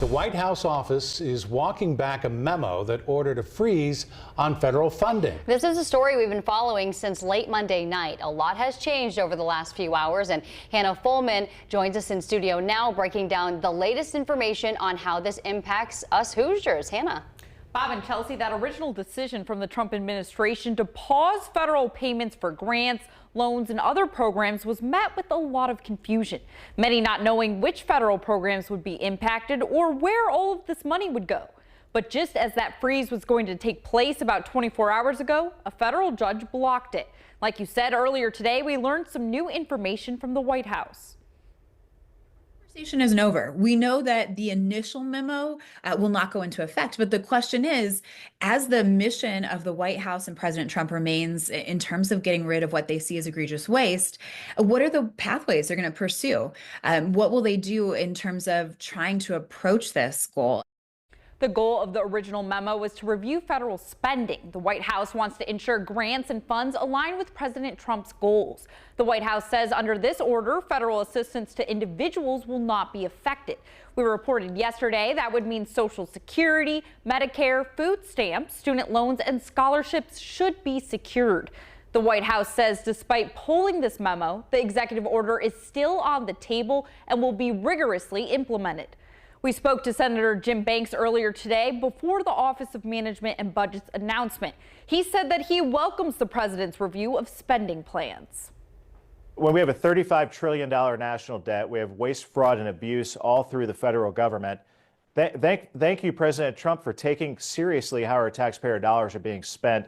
The White House office is walking back a memo that ordered a freeze on federal funding. This is a story we've been following since late Monday night. A lot has changed over the last few hours, and Hannah Fullman joins us in studio now, breaking down the latest information on how this impacts us Hoosiers. Hannah. Bob and Chelsea, that original decision from the Trump administration to pause federal payments for grants, loans, and other programs was met with a lot of confusion. Many not knowing which federal programs would be impacted or where all of this money would go. But just as that freeze was going to take place about 24 hours ago, a federal judge blocked it. Like you said earlier today, we learned some new information from the White House. Conversation isn't over. We know that the initial memo will not go into effect, but the question is, as the mission of the White House and President Trump remains in terms of getting rid of what they see as egregious waste, what are the pathways they're going to pursue? What will they do in terms of trying to approach this goal? The goal of the original memo was to review federal spending. The White House wants to ensure grants and funds align with President Trump's goals. The White House says under this order, federal assistance to individuals will not be affected. We reported yesterday that would mean Social Security, Medicare, food stamps, student loans, and scholarships should be secured. The White House says despite pulling this memo, the executive order is still on the table and will be rigorously implemented. We spoke to Senator Jim Banks earlier today before the Office of Management and Budget's announcement. He said that he welcomes the president's review of spending plans. When we have a $35 trillion national debt, we have waste, fraud, and abuse all through the federal government. Thank you, President Trump, for taking seriously how our taxpayer dollars are being spent.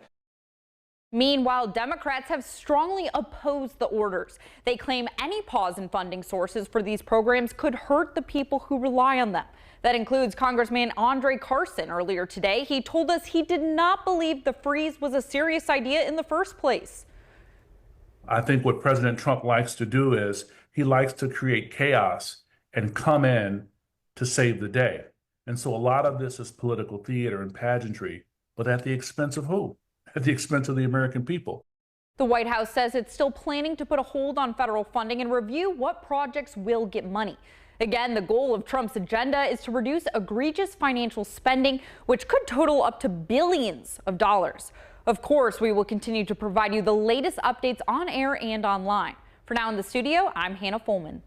Meanwhile, Democrats have strongly opposed the orders. They claim any pause in funding sources for these programs could hurt the people who rely on them. That includes Congressman Andre Carson. Earlier today, he told us he did not believe the freeze was a serious idea in the first place. I think what President Trump likes to do is he likes to create chaos and come in to save the day. And so a lot of this is political theater and pageantry, but at the expense of who? At the expense of the American people. The White House says it's still planning to put a hold on federal funding and review what projects will get money. Again, the goal of Trump's agenda is to reduce egregious financial spending, which could total up to billions of dollars. Of course, we will continue to provide you the latest updates on air and online. For now in the studio, I'm Hannah Fullman.